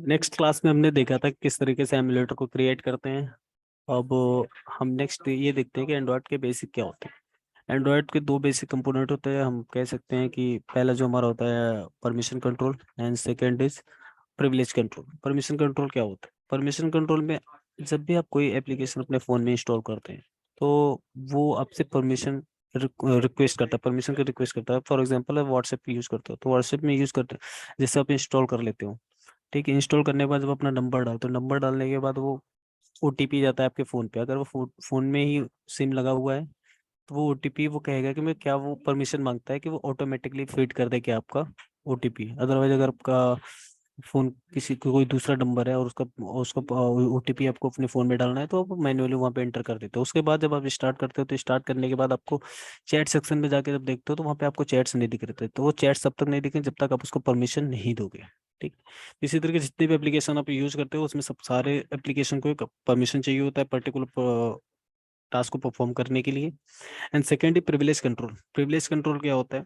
Next class में हमने देखा था किस तरीके से एमुलेटर को क्रिएट करते हैं। अब हम नेक्स्ट ये देखते हैं कि एंड्रॉयड के बेसिक क्या होते हैं। एंड्रॉयड के दो बेसिक कंपोनेंट होते हैं। हम कह सकते हैं कि पहला जो हमारा होता है permission control and second is privilege control. Permission control क्या होता है? परमिशन कंट्रोल में जब भी आप कोई एप्लीकेशन अपने फ़ोन में इंस्टॉल करते हैं तो वो आपसे परमिशन रिक्वेस्ट करता है, परमिशन की रिक्वेस्ट करता है। फॉर एग्जांपल आप व्हाट्सएप यूज़ करते हो तो व्हाट्सएप में यूज़ करते हैं, जैसे आप इंस्टॉल कर लेते हो। ठीक है, इंस्टॉल करने के बाद जब अपना नंबर डालते हो, नंबर डालने के बाद वो ओटीपी जाता है आपके फ़ोन पे। अगर वो फ़ोन में ही सिम लगा हुआ है तो वो ओटीपी वो कहेगा कि मैं क्या, वो परमिशन मांगता है कि वो ऑटोमेटिकली फीड कर दे कि आपका ओटीपी। अदरवाइज अगर आपका फोन किसी कोई दूसरा नंबर है और उसका उसका ओटीपी आपको अपने फोन में डालना है तो आप मैन्युअली वहाँ पे एंटर कर देते हो। उसके बाद जब आप स्टार्ट करते हो तो स्टार्ट करने के बाद आपको चैट सेक्शन में जाके जब देखते हो तो वहाँ पे आपको चैट्स नहीं दिख रहे थे। तो वो चैट्स तब तक नहीं दिखेंगे जब तक आप उसको परमिशन नहीं दोगे। ठीक। इसी तरीके जितने भी एप्लीकेशन आप यूज करते हो उसमें सब सारे एप्लीकेशन को एक परमिशन चाहिए होता है पर्टिकुलर टास्क को परफॉर्म करने के लिए। And second he privilege control. Privilege control क्या होता है?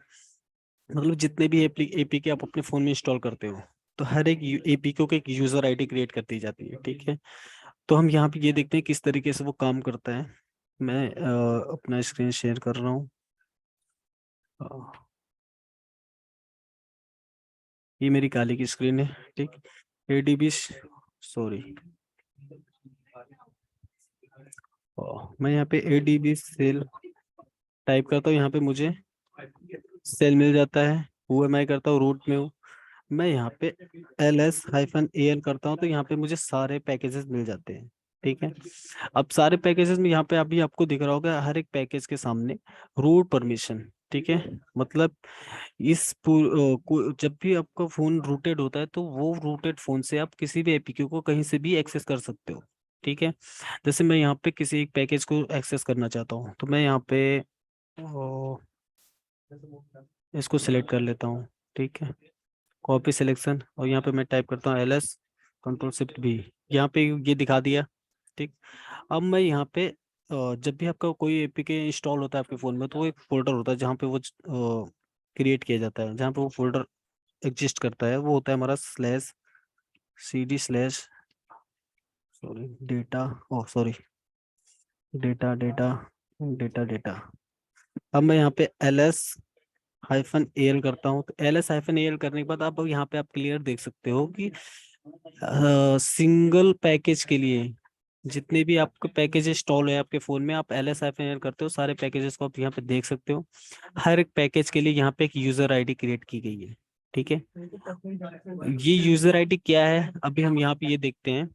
मतलब जितने भी एपीके आप अपने फोन में इंस्टॉल करते हो तो हर एक एपीके को एक यूजर आईडी क्रिएट कर दी जाती है। ठीक है, तो हम यहाँ पे ये देखते हैं किस तरीके से वो काम करता है। मैं अपना स्क्रीन शेयर कर रहा हूँ। अ, ये मेरी काली की स्क्रीन है। ठीक। एडीबी, सॉरी, मैं यहाँ पे एडीबी सेल टाइप करता हूँ, यहाँ पे मुझे सेल मिल जाता है। हु एम आई करता हूँ, रूट में हूँ। मैं यहाँ पे LS-AL करता हूँ तो यहाँ पे मुझे सारे पैकेजेस मिल जाते हैं। ठीक है, अब सारे पैकेजेस में यहाँ पे अभी आपको दिख रहा होगा हर एक पैकेज के सामने रूट परमिशन। ठीक है, मतलब जब भी आपका फोन रूटेड होता है तो वो रूटेड फोन से आप किसी भी एपीके को कहीं से भी एक्सेस कर सकते हो। ठीक है, जैसे मैं यहाँ पे किसी एक पैकेज को एक्सेस करना चाहता हूँ तो मैं यहाँ पे ओ, इसको सिलेक्ट कर लेता हूँ। ठीक है, कॉपी सिलेक्शन, और यहाँ पे मैं टाइप करता हूँ LS Ctrl+Shift+V। यहाँ पे ये दिखा दिया। ठीक। अब मैं यहाँ पे जब भी आपका कोई एपीके इंस्टॉल होता है आपके फ़ोन में तो वो एक फोल्डर होता है जहाँ पे वो क्रिएट किया जाता है, जहाँ पे वो फोल्डर एग्जिस्ट करता है। वो होता है हमारा /CD/ सॉरी डेटा, ओ सॉरी, डेटा डेटा डेटा। अब मैं यहाँ पे LS-AL करता हूँ तो LS-AL करने के बाद आप यहाँ पे आप क्लियर देख सकते हो कि सिंगल पैकेज के लिए जितने भी आपके पैकेज इंस्टॉल है आपके फोन में, आप LS-AL करते हो सारे पैकेजेस को आप यहाँ पे देख सकते हो। हर एक पैकेज के लिए यहाँ पे एक यूजर आईडी क्रिएट की गई है। ठीक है, ये यूजर आईडी क्या है अभी हम यहाँ पे ये देखते हैं।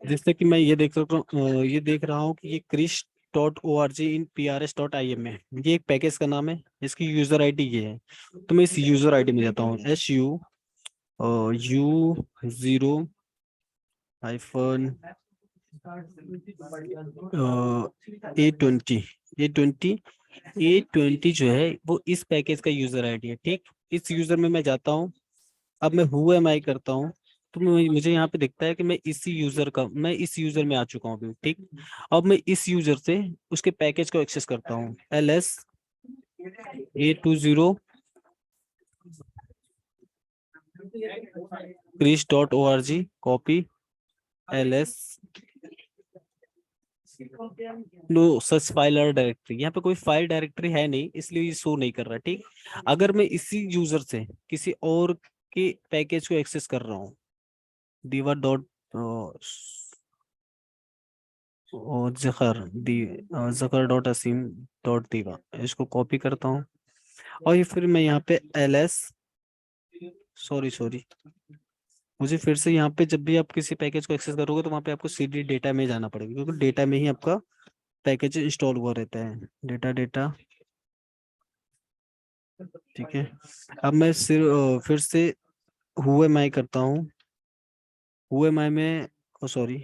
जैसे कि मैं ये देख सकता हूँ, ये देख रहा हूँ कि ये krish.org इन PRS.im है। ये एक पैकेज का नाम है, इसकी यूजर आईडी ये है। तो मैं इस यूजर आईडी में जाता हूँ SU-U0-A20 A20 जो है वो इस पैकेज का यूजर आईडी है। ठीक, इस यूजर में मैं जाता हूँ। अब मैं हु एम आई करता हूँ तो मुझे यहाँ पे दिखता है कि मैं इस यूजर में आ चुका हूँ अभी। ठीक, अब मैं इस यूजर से उसके पैकेज को एक्सेस करता हूँ। LS-A20 krish.org, copy LS, no such file और डायरेक्टरी। यहाँ पे कोई फाइल डायरेक्टरी है नहीं इसलिए ये शो नहीं कर रहा। ठीक, अगर मैं इसी यूजर से किसी और के पैकेज को एक्सेस कर रहा हूँ, दीवा डॉट और जखर.असीम.दीवा, इसको कॉपी करता हूँ। और ये फिर मैं यहाँ पे LS, सॉरी सॉरी, मुझे फिर से यहाँ पे जब भी आप किसी पैकेज को एक्सेस करोगे तो वहाँ पे आपको CD डेटा में जाना पड़ेगा क्योंकि डेटा में ही आपका पैकेज इंस्टॉल हुआ रहता है। Data data. ठीक है, अब मैं फिर से हु एम आई करता हूँ। हु एम आई में, ओ सॉरी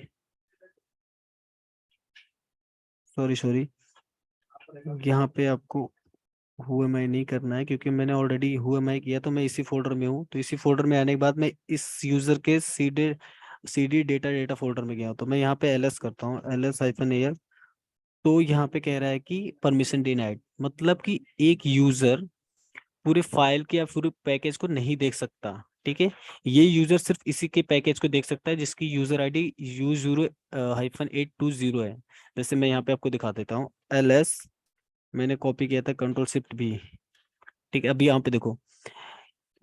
सॉरी सॉरी, यहाँ पे आपको हु एम आई नहीं करना है क्योंकि मैंने ऑलरेडी हु एम आई किया तो मैं इसी फोल्डर में हूँ। तो इसी फोल्डर में आने के बाद मैं इस यूजर के CD डेटा डेटा फोल्डर में गया हूँ तो मैं यहाँ पे LS करता हूँ, LS-AL। तो यहाँ पे कह रहा है कि परमिशन डिनाइड, मतलब कि एक यूजर पूरे फाइल के या पूरे पैकेज को नहीं देख सकता। ठीक है। ये यूजर सिर्फ इसी के पैकेज को देख सकता है जिसकी यूजर आईडी U0-820 है। जैसे मैं यहाँ पे आपको दिखा देता हूँ, LS मैंने कॉपी किया था, Ctrl+Shift+V। ठीक है, अभी यहाँ पे देखो,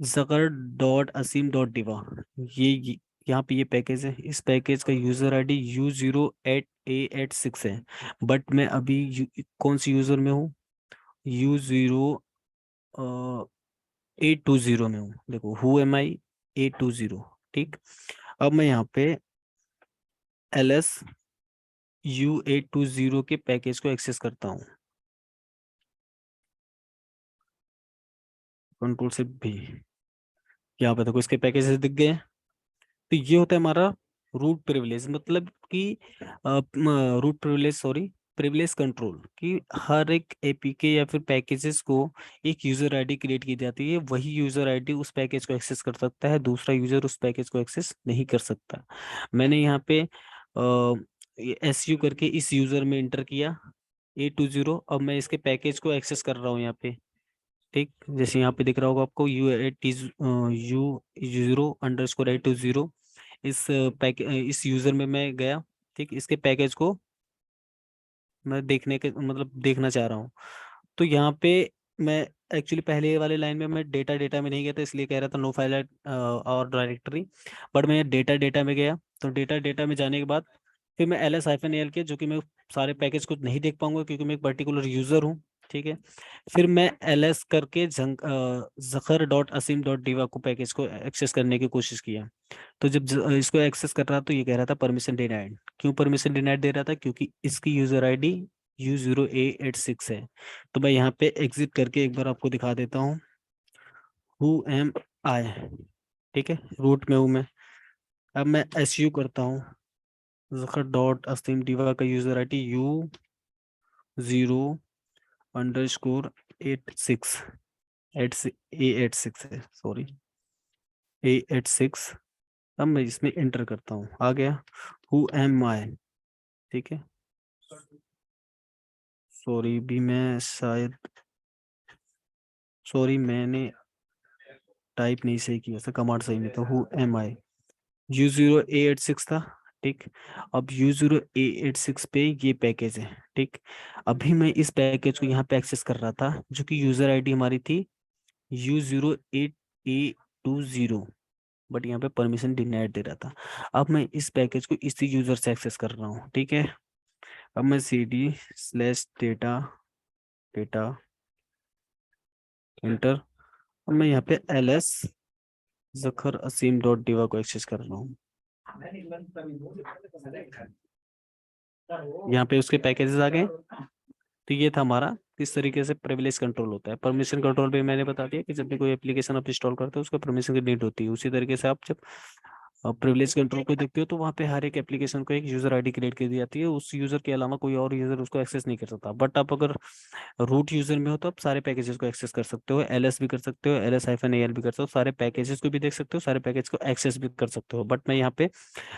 Zagar.asim.diva, ये यहाँ पे ये पैकेज है, इस पैकेज का यूजर आईडी U0-8A86 है। बट मैं अभी कौन सी यूजर में हूँ, U0-820 में हूँ। देखो, हु एम आई 820। ठीक, अब मैं यहाँ पे LS U820 के पैकेज को एक्सेस करता हूँ, Ctrl+Shift+V। यहाँ पे देखो इसके पैकेजेस दिख गए हैं। तो ये होता है हमारा रूट प्रिविलेज, मतलब कि root privilege, sorry, privilege control, कि हर एक एपीके या फिर पैकेजेस को एक यूजर आईडी क्रिएट की जाती है। वही यूजर आईडी उस पैकेज को एक्सेस कर सकता है, दूसरा यूजर उस पैकेज को एक्सेस नहीं कर सकता। मैंने यहाँ पे SU करके इस यूजर में इंटर किया 820। अब मैं इसके पैकेज को एक्सेस कर रहा हूँ यहाँ पे। ठीक, जैसे यहाँ पे दिख रहा होगा आपको U0_820, इस इस यूजर में मैं गया। ठीक, इसके पैकेज को मैं देखने के मतलब देखना चाह रहा हूँ। तो यहाँ पे मैं एक्चुअली पहले वाले लाइन में मैं डेटा डेटा में नहीं गया था, इसलिए कह रहा था नो फाइल और डायरेक्टरी। बट मैं डेटा डेटा में गया, तो डेटा डेटा में जाने के बाद फिर मैं LS-AL के, जो कि मैं सारे पैकेज को नहीं देख पाऊंगा क्योंकि मैं एक पर्टिकुलर यूजर हूँ। ठीक है, फिर मैं LS करके Zakhar.asim.diva को पैकेज को एक्सेस करने की कोशिश किया। तो जब इसको एक्सेस कर रहा तो ये कह रहा था परमिशन डिनाइड। क्यों परमिशन डिनाइड दे रहा था, क्योंकि इसकी यूजर आईडी U0-A86 है। तो मैं यहाँ पे एग्जिट करके एक बार आपको दिखा देता हूँ, हु एम आई। ठीक है, रूट में हूँ मैं। अब मैं SU करता हूँ, Zakhar.asim.diva का यूजर आईडी U0_86 A86 है, सॉरी, A86। अब मैं इसमें एंटर करता हूँ, आ गया हु एम आई। ठीक है, सॉरी भी मैं शायद, सॉरी मैंने टाइप नहीं सही किया, था कमांड सही नहीं था, हु एम आई U0-A86 था। ठीक, अब U0-A86 पे ये पैकेज है। ठीक, अभी मैं इस पैकेज को यहाँ पे एक्सेस कर रहा था, जो कि यूजर आईडी हमारी थी U0-8A20, बट यहाँ पे परमिशन डिनाइड दे रहा था। अब मैं इस पैकेज को इसी यूजर से एक्सेस कर रहा हूँ। ठीक है, अब मैं CD/data डेटा एंटर, अब मैं यहाँ पे LS Zakhar_asim.diva को एक्सेस कर रहा हूँ। यहाँ पे उसके पैकेजेस आ गए। तो ये था हमारा किस तरीके से प्रिविलेज कंट्रोल होता है। परमिशन कंट्रोल पे मैंने बता दिया कि जब भी कोई एप्लीकेशन आप इंस्टॉल करते हो उसको परमिशन की नीड होती है। उसी तरीके से आप जब प्रिविलेज कंट्रोल को देखते हो तो वहाँ पे हर एक एप्लीकेशन को एक यूजर आईडी क्रिएट कर दी जाती है, उस यूजर के अलावा कोई और यूजर उसको एक्सेस नहीं कर सकता। बट आप अगर रूट यूजर में हो तो आप सारे पैकेजेस को एक्सेस कर सकते हो, LS भी कर सकते हो, LS-AL भी कर सकते हो, सारे पैकेजेस को भी देख सकते हो, सारे पैकेज को एक्सेस भी कर सकते हो। बट मैं यहाँ पे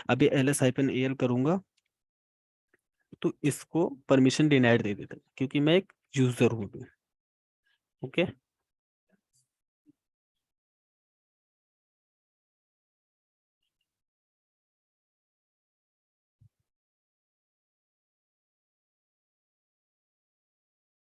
अभी LS-AL करूंगा तो इसको परमिशन डिनाइड दे देता क्योंकि मैं एक यूजर हूँ। ओके।